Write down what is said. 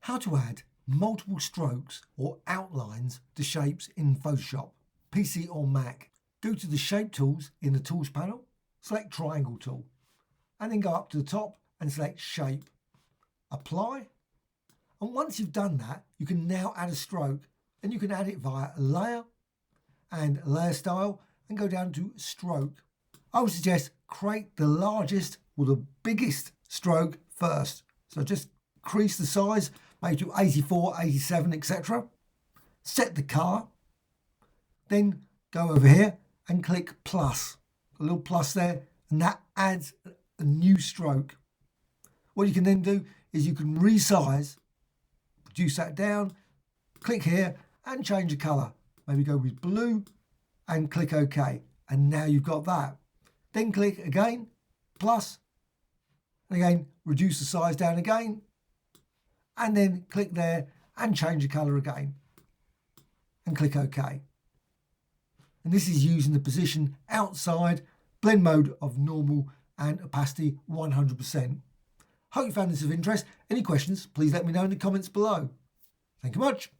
How to add multiple strokes or outlines to shapes in Photoshop, PC or Mac. Go to the Shape tools in the Tools panel, select Triangle tool, and then go up to the top and select Shape. Apply. And once you've done that, you can now add a stroke, and you can add it via Layer and Layer Style and go down to Stroke. I would suggest create the largest or the biggest stroke first. So just increase the size, maybe to 84, 87, etc. Set the color. Then go over here and click plus. A little plus there, and that adds a new stroke. What you can then do is you can resize, reduce that down, click here and change the color. Maybe go with blue and click OK. And now you've got that. Then click again, plus, and again, reduce the size down again, and then click there and change the color again, and click OK. And this is using the position outside, blend mode of normal and opacity 100%. Hope you found this of interest. Any questions, please let me know in the comments below. Thank you much.